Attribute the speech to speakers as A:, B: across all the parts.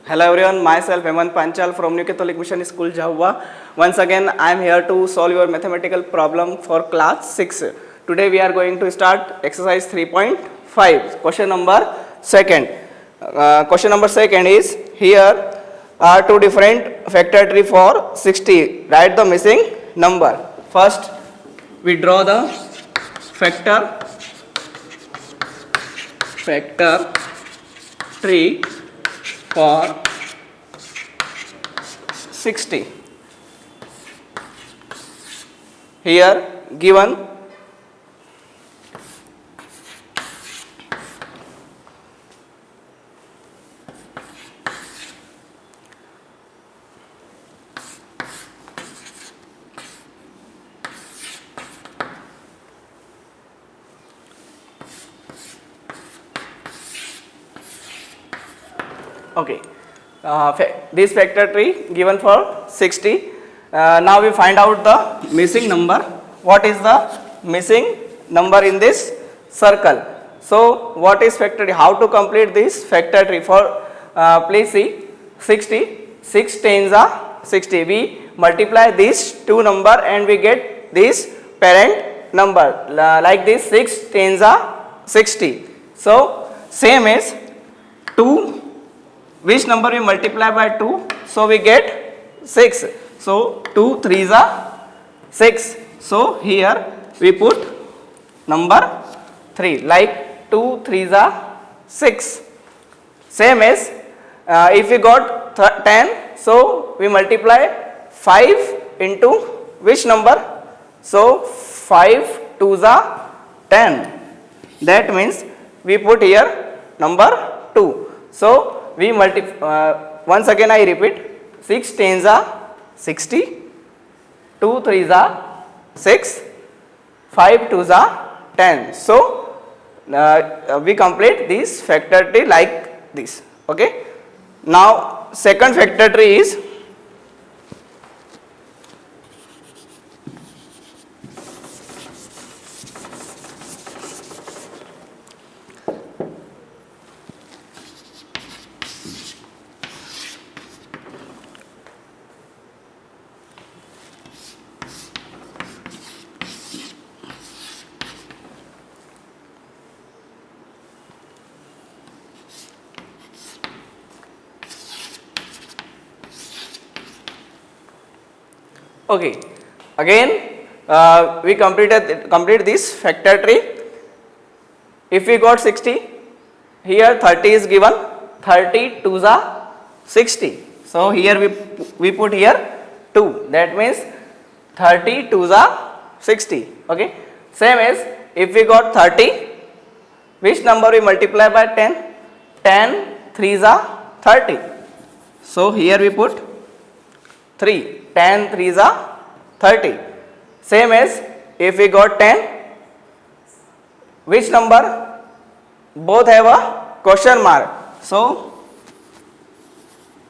A: Hello everyone, myself Hemant Panchal from New Catholic Mission School, Jahua. Once again, I am here to solve your mathematical problem for class 6. Today we are going to start exercise 3.5. Question number second. Question number second is, here are two different factor tree for 60. Write the missing number. First, we draw the factor tree for 60. Here given okay. This factor tree given for 60. Now we find out the missing number. What is the missing number in this circle? So what is factor tree? How to complete this factor tree? For please see, 60, 6 tens are 60. We multiply these two number and we get this parent number. Like this, 6 tens are 60. So same as 2. Which number we multiply by 2? So we get 6. So 2 3s are 6. So here we put number 3. Like 2 3s are 6. Same as if we got 10, so we multiply 5 into which number? So 5 2s are 10. That means we put here number 2. So we multiply, once again I repeat, 6 tens are 60, 2 3s are 6, 5 2s are 10. So we complete this factor tree like this. Okay. Now second factor tree is, okay, again we complete this factor tree. If we got 60, here 30 is given, 30 2s are 60. So here we put here 2. That means 30 2s are 60. Okay. Same as if we got 30, which number we multiply by 10? 10 3s are 30. So here we put 3. 10 3s are 30. Same as if we got 10, which number? Both have a question mark. So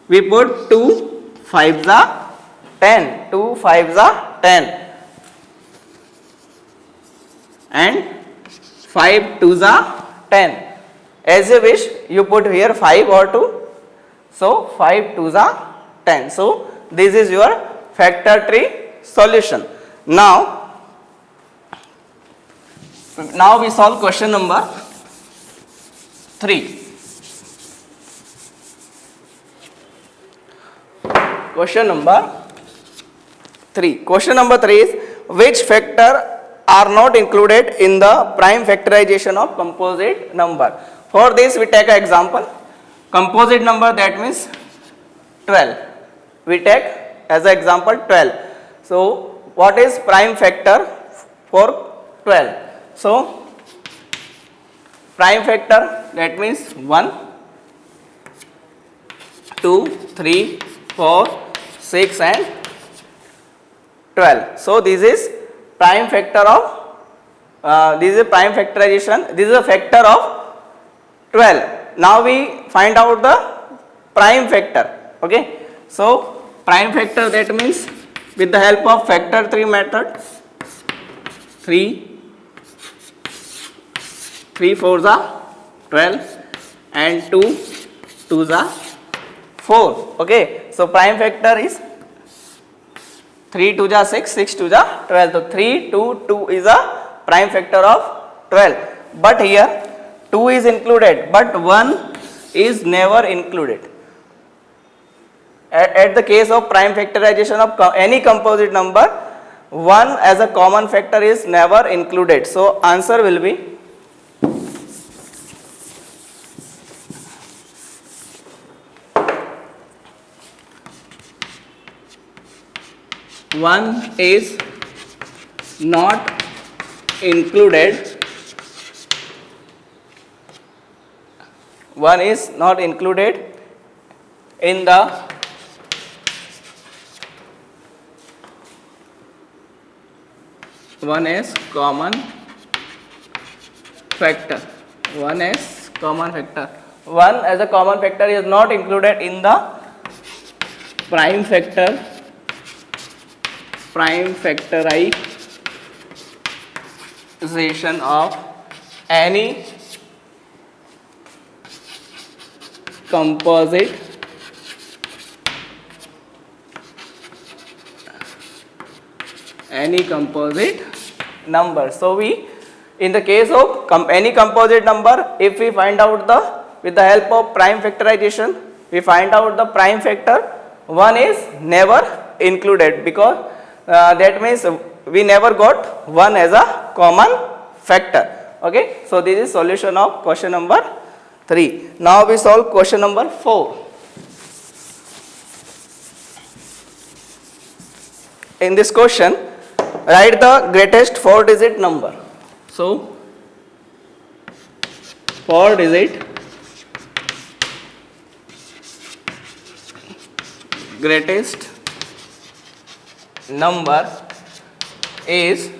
A: we put 2 5s are 10. 2 5s are 10. And 5 2s are 10. As you wish, you put here 5 or 2. So 5 2s are 10. So this is your factor tree solution. Now we solve question number 3. Question number 3. Question number 3 is, which factor are not included in the prime factorization of composite number? For this we take an example. Composite number, that means 12. We take as an example 12. So what is prime factor for 12? So prime factor, that means 1, 2, 3, 4, 6 and 12. So this is prime factor of this is a prime factorization. This is a factor of 12. Now we find out the prime factor. Okay. So prime factor, that means with the help of factor tree method, 3 4s are 12 and 2 2s are 4. Okay, so prime factor is 3 2 ja 6, 6 2 ja 12. So 3 2 2 is a prime factor of 12. But here 2 is included, but 1 is never included. At the case of prime factorization of any composite number, 1 as a common factor is never included. So answer will be 1 is not included. 1 is not included in the one is common factor. 1 is common factor. 1 as a common factor is not included in the prime factorization of any composite number. So we, in the case of any composite number, if we find out with the help of prime factorization, we find out the prime factor, 1 is never included, because that means we never got 1 as a common factor. Okay, so this is solution of question number 3. Now we solve question number 4. In this question, write the greatest 4-digit number. So 4-digit greatest number is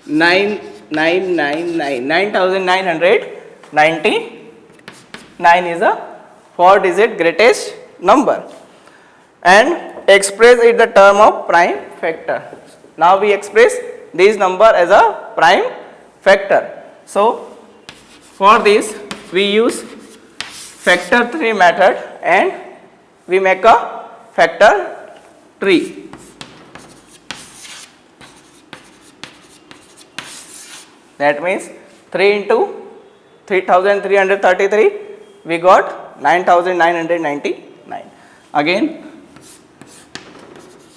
A: 9999 is a 4-digit greatest number, and express it the term of prime factor. Now we express this number as a prime factor. So for this we use factor tree method and we make a factor tree. That means 3 into 3333, we got 9999. Again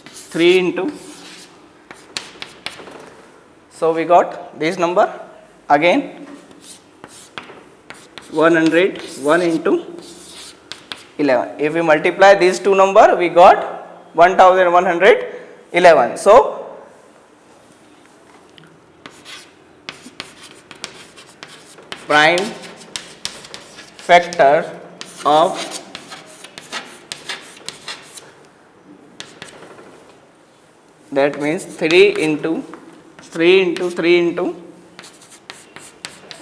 A: 3 into, so we got this number. Again 100, 1 into 11. If we multiply these two numbers, we got 1111. So prime factor of that means 3 into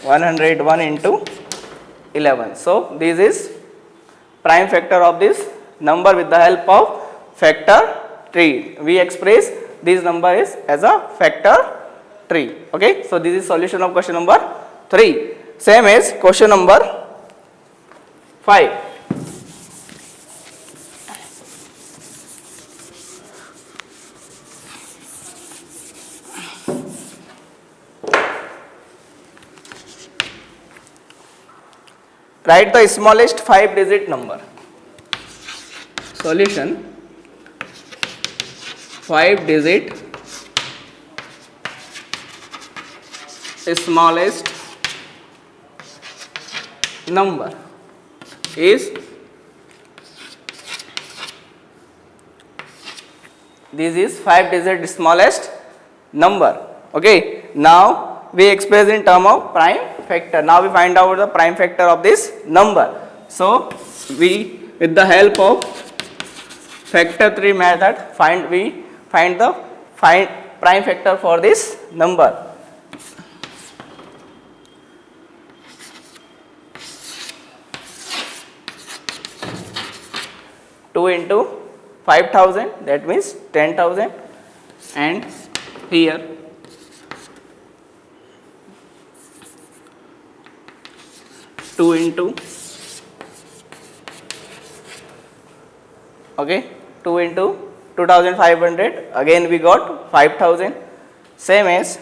A: 100, 1 into 11. So this is prime factor of this number with the help of factor tree. We express this number is as a factor tree. Okay, so this is solution of question number 3. Same as question number 5. Write the smallest 5-digit number. Solution: 5-digit smallest number is, this is 5-digit smallest number. Okay, now we express in term of prime factor. Now we find out the prime factor of this number. So we, with the help of factor tree method, we find the prime factor for this number. Two into 5000, that means 10,000, and here 2 into Okay, 2 into 2500, again we got 5000. Same as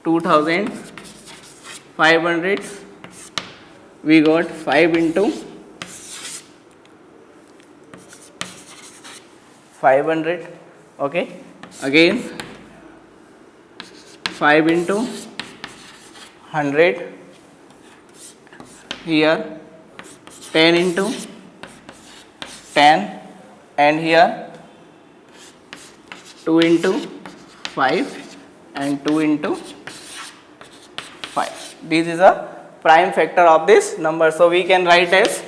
A: 2500, we got 5 into 500. Okay, again 5 into 100, here 10 into 10, and here 2 into 5 and 2 into 5. This is a prime factor of this number. So we can write as,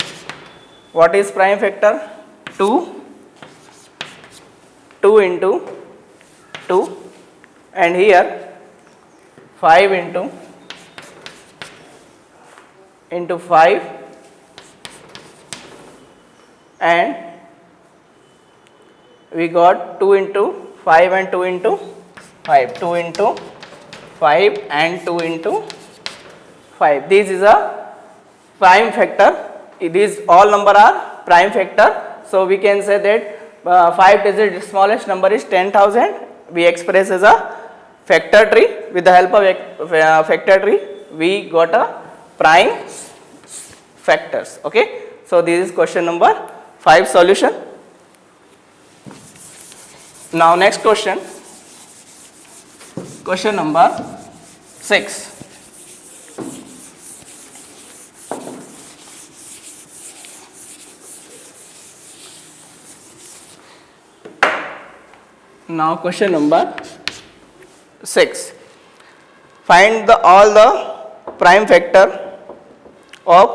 A: what is prime factor? 2 into 2, and here 5 into 5, and we got 2 into 5 and 2 into 5, 2 into 5 and 2 into 5. This is a prime factor. These all number are prime factor. So we can say that 5 digit smallest number is 10,000. We express as a factor tree. With the help of factor tree, we got a prime factors. Okay. So this is question number 5 solution. Now next question. Question number 6. Now question number 6. Find all the prime factor of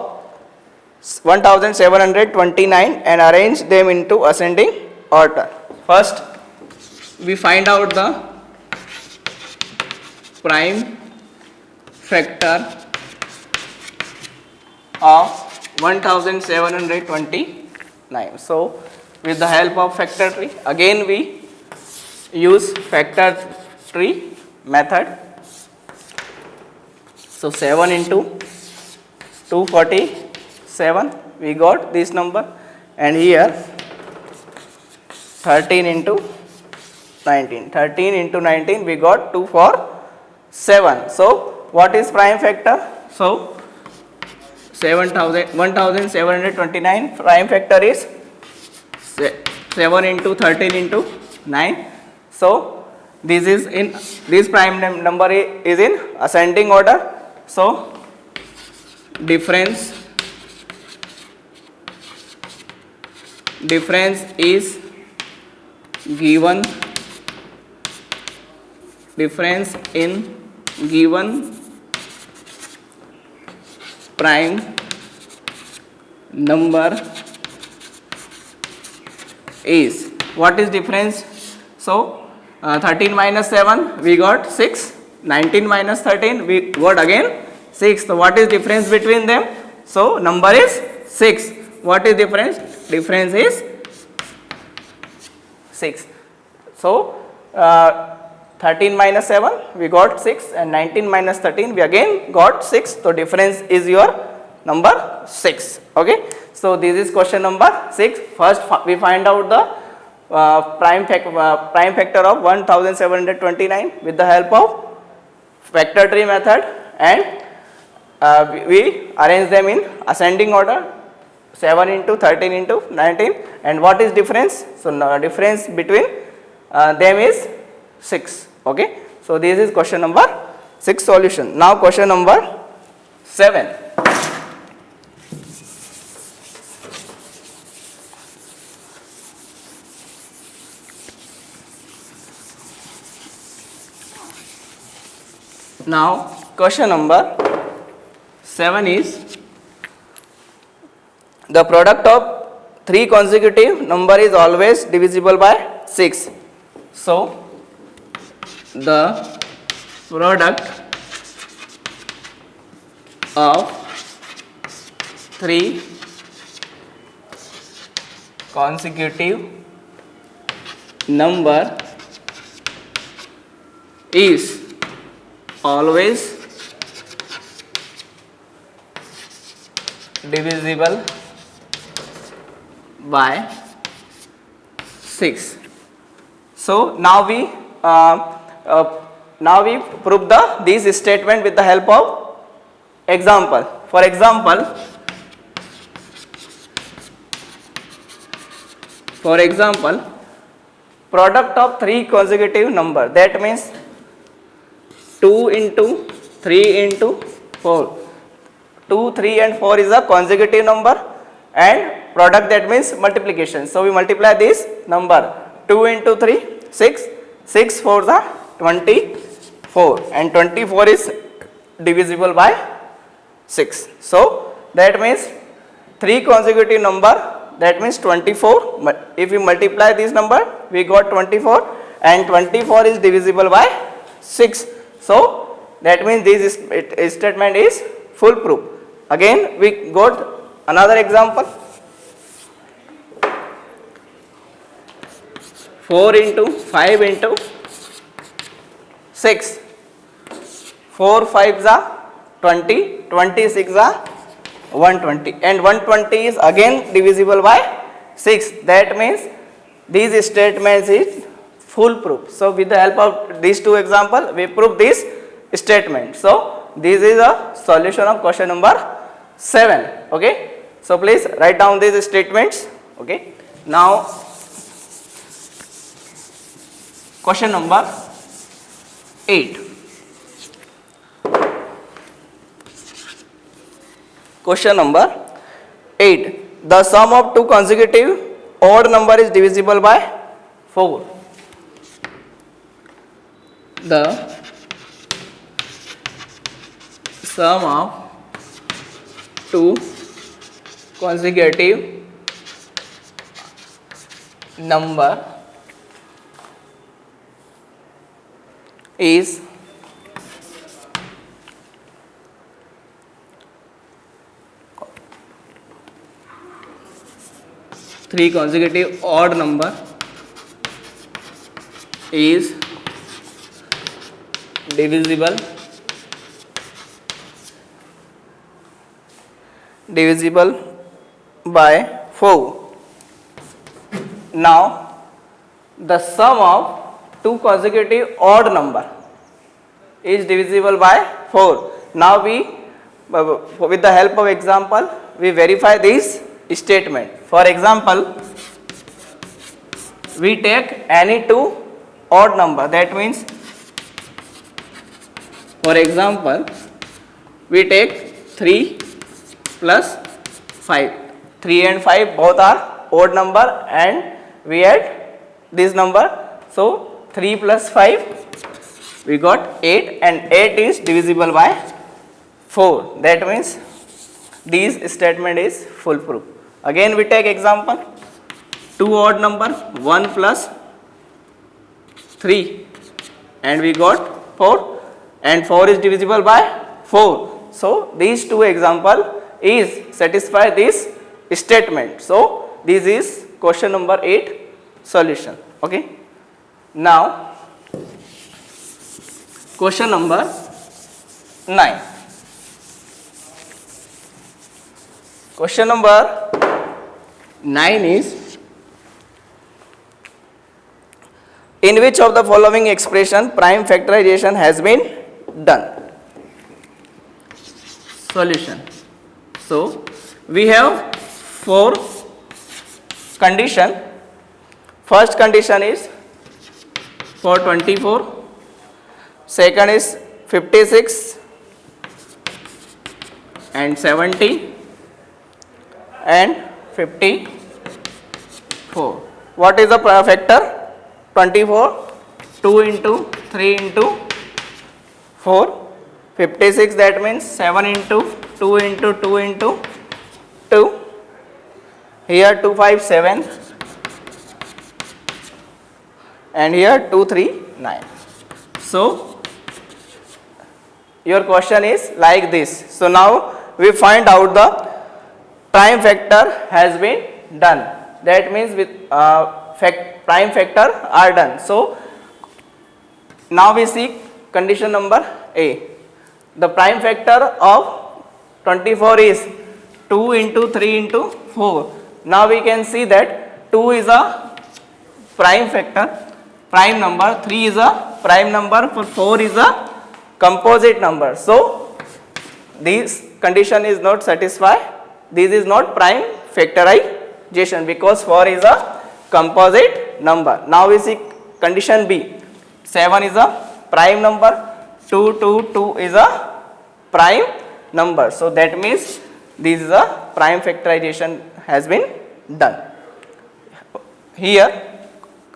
A: 1729 and arrange them into ascending order. First, we find out the prime factor of 1729. So with the help of factor tree, again we use factor tree method. So 7 into 247, we got this number, and here 13 into 19. 13 into 19, we got 247. So what is prime factor? So 1729 prime factor is 7 into 13 into 9. So this is in, this prime number is in ascending order. So difference is given, difference in given prime number is, what is difference? So 13 minus 7, we got 6. 19 minus 13, we got again 6. So what is difference between them? So number is 6. What is difference? Difference is 6. So 13 minus 7, we got 6, and 19 minus 13, we again got 6. So difference is your number 6. Okay. So this is question number 6. First we find out the prime factor of 1729 with the help of factor tree method, and we arrange them in ascending order, 7 into 13 into 19. And what is difference? So difference between them is 6. Okay. So this is question number 6 solution. Now question number 7. Now question number 7 is, the product of 3 consecutive number is always divisible by 6. So the product of 3 consecutive number is always divisible by 6. So now we prove these statement with the help of example. For example, product of three consecutive number, that means 2 into 3 into 4. 2, 3 and 4 is a consecutive number, and product, that means multiplication. So we multiply this number, 2 into 3, 6, 6 4 are 24, and 24 is divisible by 6. So that means 3 consecutive number, that means 24. If we multiply this number, we got 24, and 24 is divisible by 6. So that means this statement is foolproof. Again we got another example. 4 into 5 into 6. 4 5s are 20, 26 are 120, and 120 is again divisible by 6. That means these statements is foolproof. So with the help of these two examples, we prove this statement. So this is a solution of question number 7. Okay. So please write down these statements. Okay. Now question number 8. Question number 8. The sum of two consecutive odd number is divisible by 4. The sum of two consecutive number is three consecutive odd number is divisible by 4. Now the sum of two consecutive odd number is divisible by 4. Now we, with the help of example, we verify this statement. For example, we take any two odd number, that means, for example, we take 3 plus 5. 3 and 5 both are odd number, and we add this number. So 3 plus 5, we got 8, and 8 is divisible by 4. That means this statement is foolproof. Again we take example, two odd number, 1 plus 3, and we got 4, and 4 is divisible by 4. So these two example is satisfy this statement. So this is question number 8 solution. Okay. Now question number 9. Question number 9 is, in which of the following expression prime factorization has been done? Solution. So we have 4 condition. First condition is for 24, second is 56 and 70 and 54. What is the factor? 24, 2 into 3 into 4, 56, that means 7 into 2 into 2 into 2, here 2 5 7, and here 2 3 9. So your question is like this. So now we find out the prime factor has been done. That means with prime factor are done. So now we see condition number A. The prime factor of 24 is 2 into 3 into 4. Now we can see that 2 is a prime factor, prime number, 3 is a prime number, 4 is a composite number. So this condition is not satisfied. This is not prime factorization because 4 is a composite number. Now we see condition B. 7 is a prime number, 2 is a prime number. So that means this is a prime factorization has been done. Here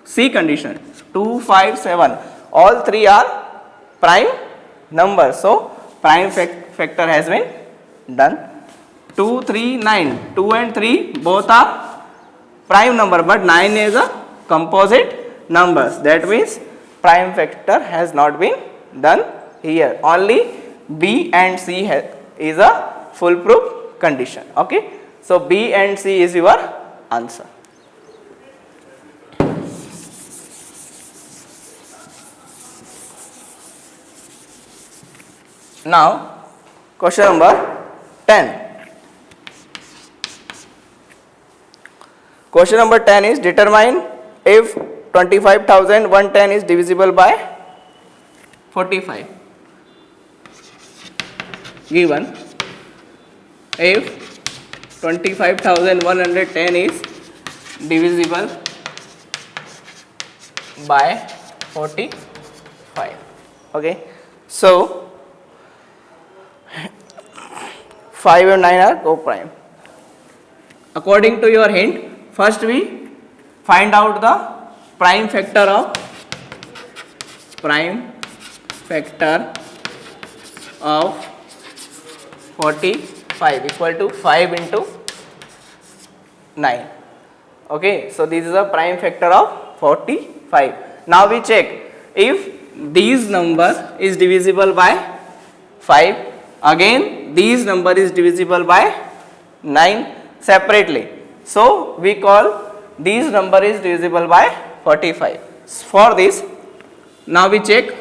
A: C condition 2, 5, 7 all three are prime numbers. So prime factor has been done. 2, 3, 9. 2 and 3 both are prime number, but 9 is a composite numbers. That means prime factor has not been done here. Only B and C is a foolproof condition. Okay. So B and C is your answer. Now question number 10. Question number 10 is determine if 25,110 is divisible by 45. Given if 25,110 is divisible by 45. Okay. So 5 and 9 are co-prime. According to your hint, first we find out the prime factor of 45 equal to 5 into 9. Okay, so this is a prime factor of 45. Now we check if this number is divisible by 5, again this number is divisible by 9 separately. So we call this number is divisible by 45. For this, now we check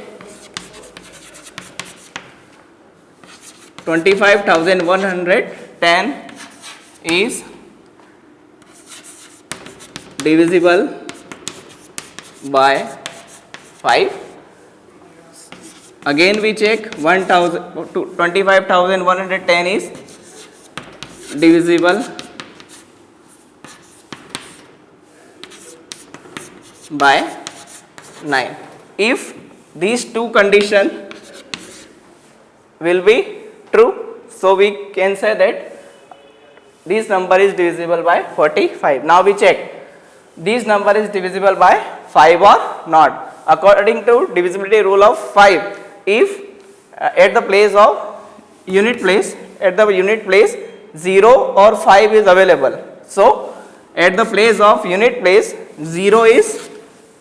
A: 25,110 is divisible by 5. Again we check 25,110 is divisible by 9. If these two conditions will be true, so we can say that this number is divisible by 45. Now we check this number is divisible by 5 or not. According to divisibility rule of 5, if at the place of unit place 0 or 5 is available, so at the place of unit place 0 is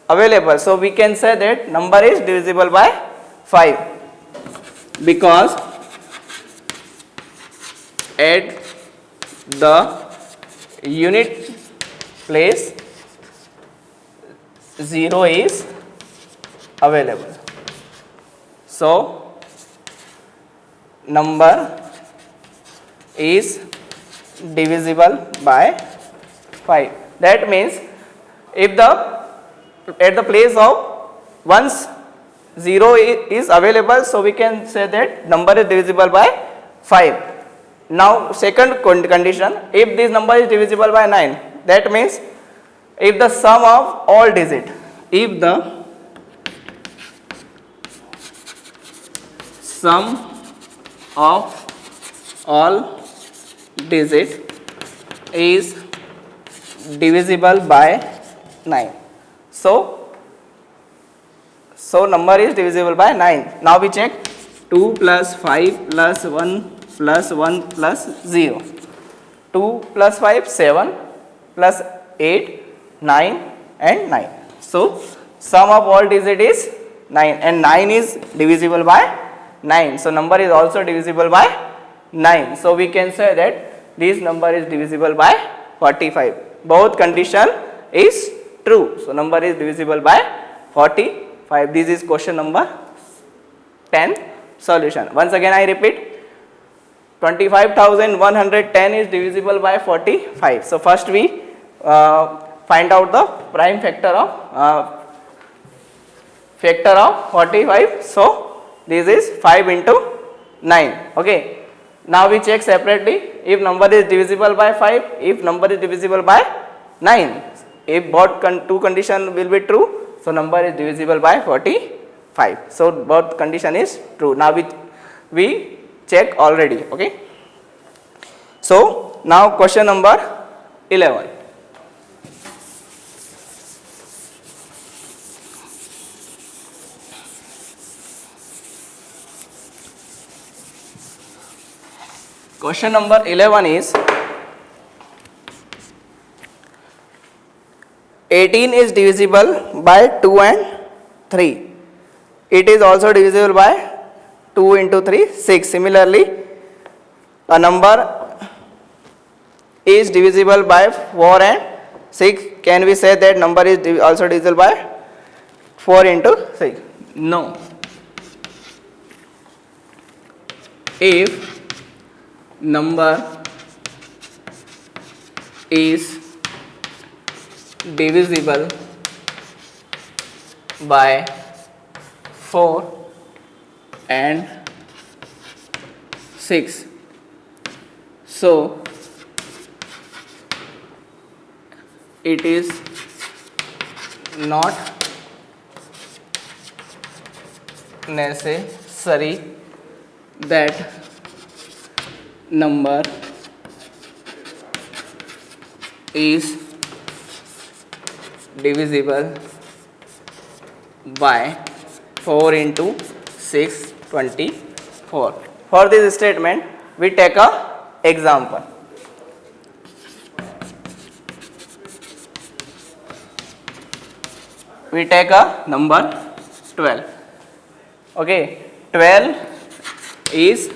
A: available, so we can say that number is divisible by 5 because at the unit place 0 is available. So number is divisible by 5. That means if at the place of once 0 is available, so we can say that number is divisible by 5. Now second condition, if this number is divisible by 9, that means if the sum of all digit, if the sum of all digit is divisible by 9, so number is divisible by 9. Now we check 2 plus 5 plus 1 plus 1 plus 0. 2 plus 5 7 plus 8 9 and 9. So sum of all digit is 9 and 9 is divisible by 9. So number is also divisible by 9. So we can say that this number is divisible by 45. Both condition is true. So number is divisible by 45. This is question number 10 solution. Once again I repeat, 25,110 is divisible by 45. So first we find out the prime factor of 45. So this is 5 into 9. Okay. Now we check separately if number is divisible by 5, if number is divisible by 9. If both two conditions will be true, so number is divisible by 45. So both condition is true. Now we check already. Okay. So now question number 11. Question number 11 is 18 is divisible by 2 and 3. It is also divisible by 2 into 3, 6. Similarly, a number is divisible by 4 and 6. Can we say that number is also divisible by 4 into 6? No. If number is divisible by 4 and 6, so it is not necessary that number is divisible by 4 into 6, 24. For this statement, we take a example. We take a number 12. Okay, 12 is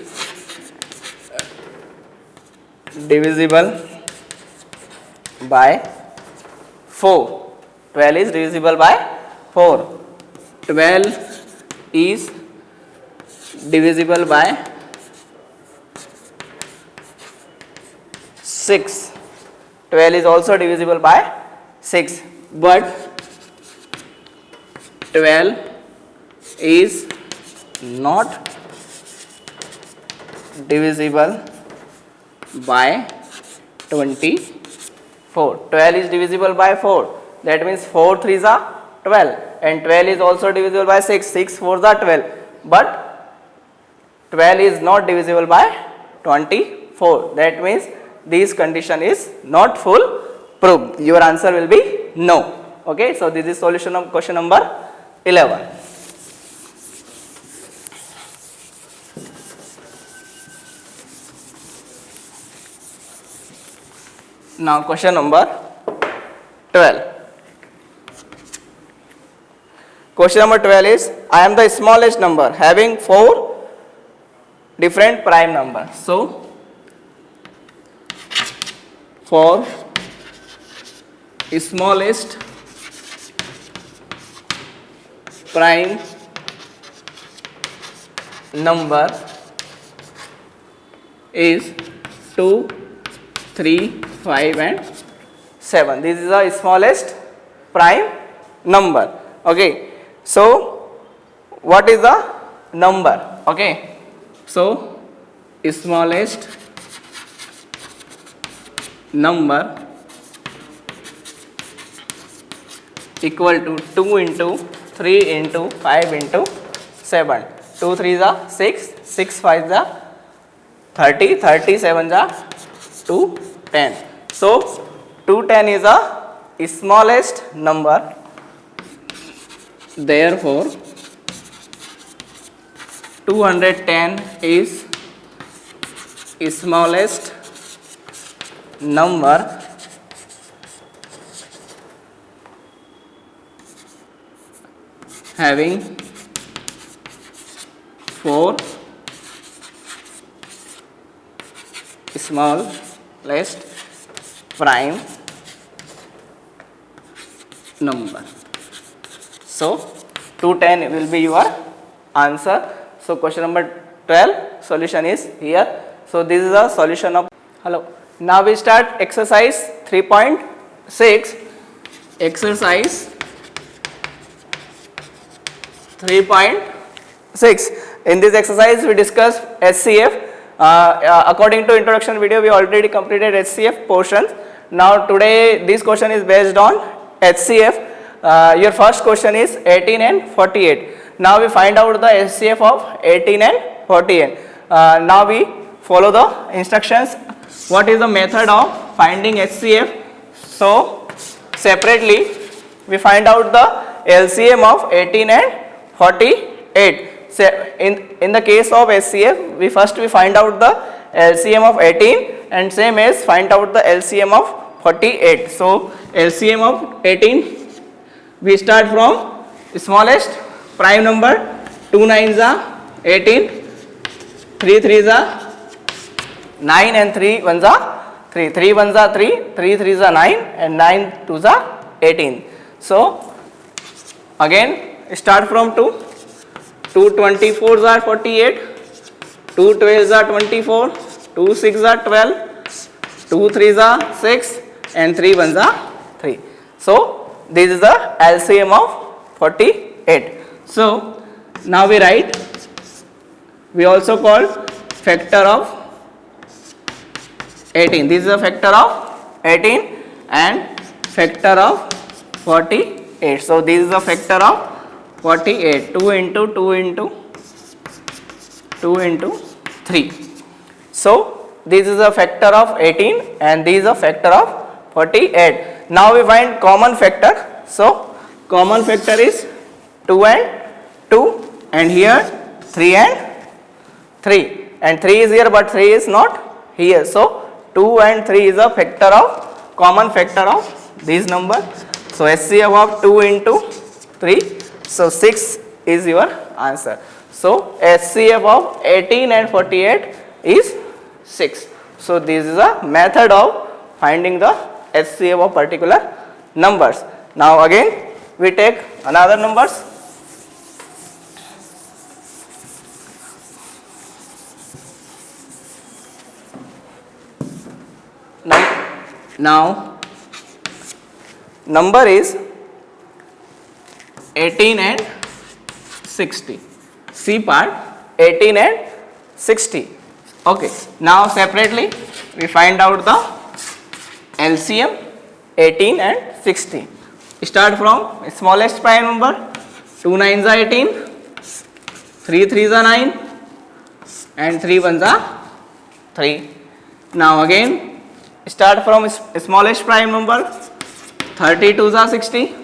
A: divisible by 4. 12 is divisible by 4. 12 is divisible by 6. 12 is also divisible by 6. But 12 is not divisible by 24. 12 is divisible by 4. That means 4 3s are 12, and 12 is also divisible by 6. 6 4s are 12. But 12 is not divisible by 24. That means this condition is not full proved. Your answer will be no. Okay. So this is solution of question number 11. Now question number 12. Question number 12 is, I am the smallest number having 4 different prime numbers. So for smallest prime number is 2, 3, 5 and 7. This is the smallest prime number. Okay. So what is the number? Okay. So smallest number equal to 2 into 3 into 5 into 7. 2 3s are 6, 6 5s are 30, 37s are 210. So 210 is a smallest number. Therefore 210 is smallest number having 4 smallest prime number. So 210 will be your answer. So question number 12 solution is here. So this is the solution of, hello. Now we start exercise 3.6. Exercise 3.6. In this exercise we discuss HCF. According to introduction video, we already completed HCF portions. Now today this question is based on HCF. Your first question is 18 and 48. Now we find out the HCF of 18 and 48. Now we follow the instructions. What is the method of finding HCF? So separately we find out the LCM of 18 and 48. So in the case of HCF, we find out the LCM of 18 and same as find out the LCM of 48. So LCM of 18, we start from smallest prime number. 2 9s are 18, 3 3s are 9 and 3 1s are 3. 3 1s are 3, 3 3s are 9 and 9 2s are 18. So again start from 2. 2 24s are 48, 2 12s are 24, 2 6s are 12, 2 3s are 6 and 3 1s are 3. So this is the LCM of 48. So now we write, we also call factor of 18. This is a factor of 18 and factor of 48. So this is a factor of 48. 2 into 2 into 2 into 3. So this is a factor of 18 and this is a factor of 48. Now we find common factor. So common factor is 2 and 2 and here 3 and 3. And 3 is here but 3 is not here. So 2 and 3 is a factor of, common factor of these numbers. So HCF of 2 into 3. So 6 is your answer. So HCF of 18 and 48 is 6. So this is a method of finding the HCF of particular numbers. Now again we take another numbers. Now number is 18 and 60. C part 18 and 60. Okay. Now separately we find out the LCM 18 and 60. Start from smallest prime number. 2 9s are 18, 3 3s are 9 and 3 1s are 3. Now again start from smallest prime number. 32s are 60,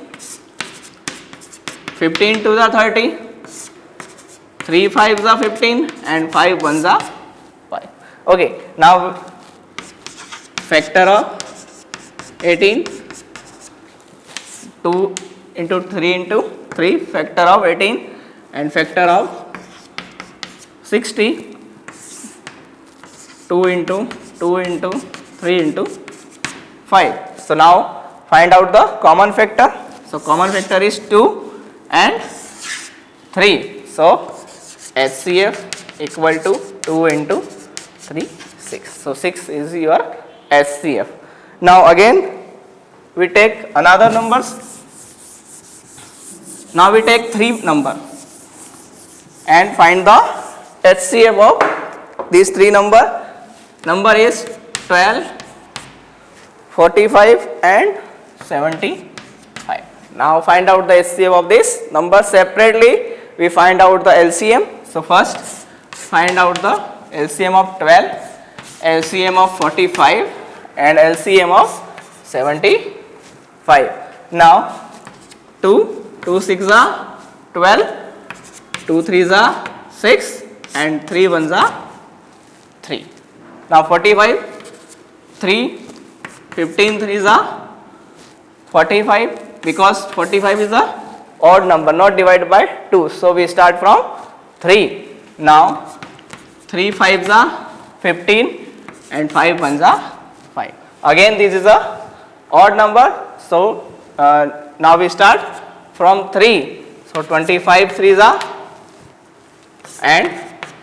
A: 15 2s are 30, 3 5s are 15 and 5 1s are 5. Okay. Now factor of 18, 2 into 3 into 3, factor of 18 and factor of 60, 2 into 2 into 3 into 5. So now find out the common factor. So common factor is 2 and 3. So HCF equal to 2 into 3, 6. So 6 is your HCF. Now again we take another numbers. Now we take 3 number and find the HCF of these 3 number. Number is 12, 45 and 75. Now find out the HCF of this number. Separately we find out the LCM. So first find out the LCM of 12, LCM of 45 and LCM of 75. Now 2 6s are 12, 2 3s are 6 and 3 1s are 3. Now 45, 3, 15 3s are 45 because 45 is a odd number not divided by 2. So we start from 3. Now 3 5s are 15 and 5 1s are 5. Again this is a odd number. So now we start from 3. So 25 3s are and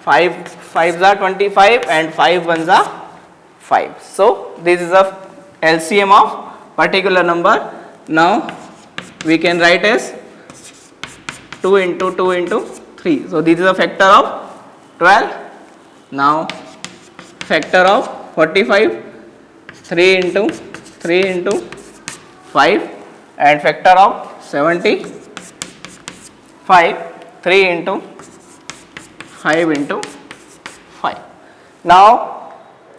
A: 5 5s are 25 and 5 ones are 5. So this is a LCM of particular number. Now we can write as 2 into 2 into 3. So this is a factor of 12. Now factor of 45, 3 into 3 into 5, and factor of 75, 3 into 5 into 5. Now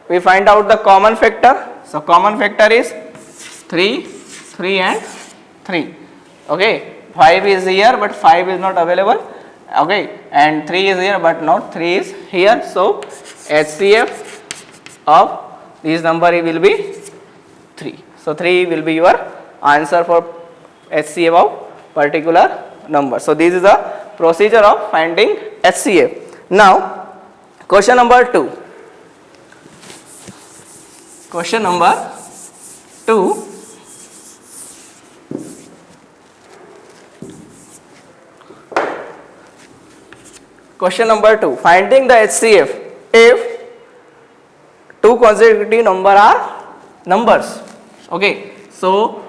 A: we find out the common factor. So common factor is 3, 3 and 3. Okay, 5 is here but 5 is not available. Okay, and 3 is here but not 3 is here. So HCF of this number will be 3. So 3 will be your answer for HCF of particular number. So this is the procedure of finding HCF. Now question number 2. Question number 2. Question number 2. Finding the HCF if two consecutive number are numbers. Okay. So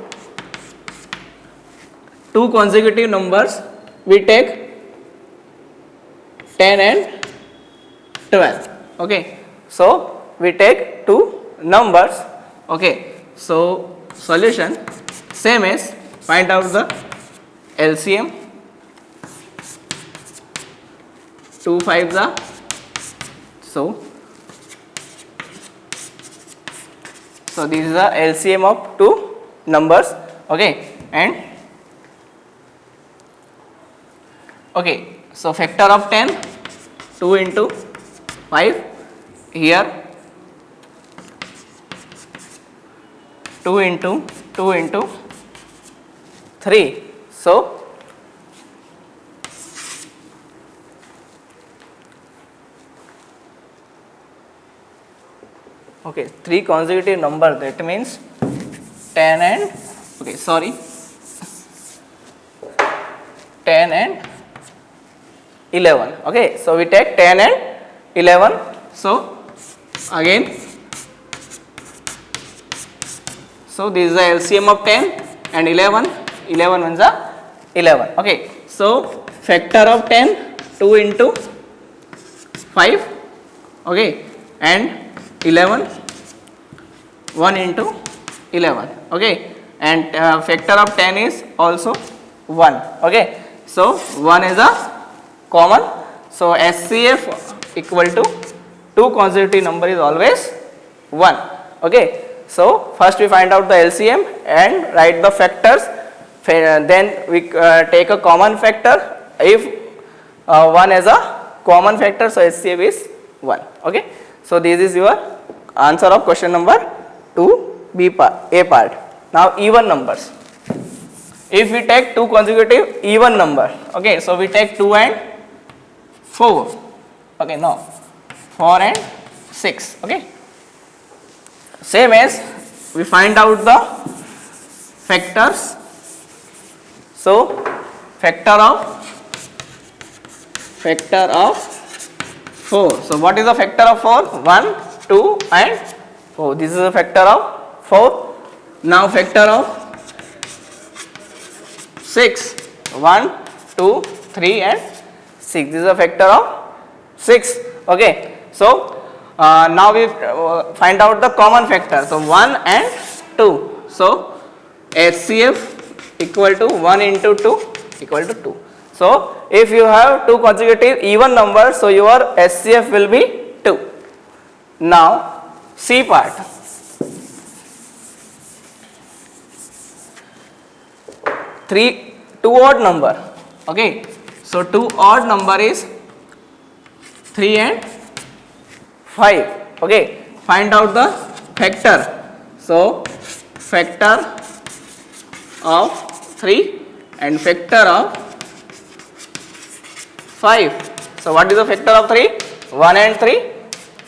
A: two consecutive numbers we take 10 and 12. Okay. So we take two numbers. Okay. So solution same as find out the LCM. 2 5s are so this is the LCM of two numbers. Okay, and okay, so factor of 10, 2 into 5 here, 2 into 2 into 3. So okay, 3 consecutive number, that means 10 and 10 and 11. Okay, so we take 10 and 11. So again, so this is the LCM of 10 and 11. 11 ones are 11. Okay, so factor of 10, 2 into 5. Okay, and 11, 1 into 11. Okay, and factor of 10 is also 1. Okay, so 1 is a common. So HCF equal to two consecutive number is always 1. Okay, so first we find out the LCM and write the factors. Then we take a common factor. If 1 is a common factor, so HCF is 1. Okay, so this is your answer of question number 2B part, A part. Now even numbers. If we take two consecutive even number, okay, so we take 2 and 4. Okay, no, 4 and 6. Okay, same as we find out the factors. So factor of 4. So what is the factor of 4? 1, 2 and 4. This is a factor of 4. Now factor of 6. 1, 2, 3 and 6. This is a factor of 6. Okay. So now we find out the common factor. So 1 and 2. So HCF equal to 1 into 2 equal to 2. So if you have two consecutive even numbers, so your HCF will be 2. Now C part. Two odd number. Okay, so two odd number is 3 and 5. Okay, find out the factor. So factor of 3 and factor of 5. So what is the factor of 3? 1 and 3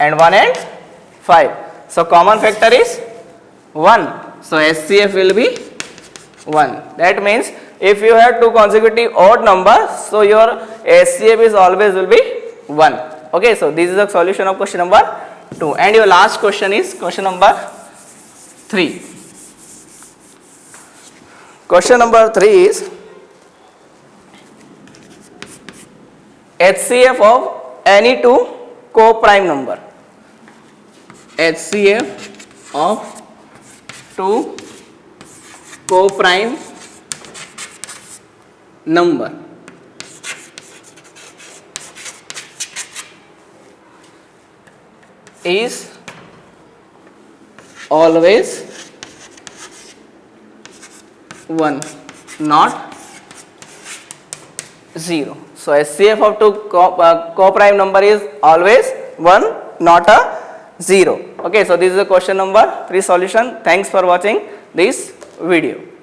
A: and 1 and 5. So common factor is 1. So HCF will be 1. That means if you have two consecutive odd numbers, so your HCF is always will be 1. Okay, so this is the solution of question number 2. And your last question is question number 3. Question number 3 is HCF of any two co-prime number. HCF of two co-prime number is always 1, not 0. So HCF of two co-prime number is always 1, not a 0. Okay, so this is the question number 3 solution. Thanks for watching this video.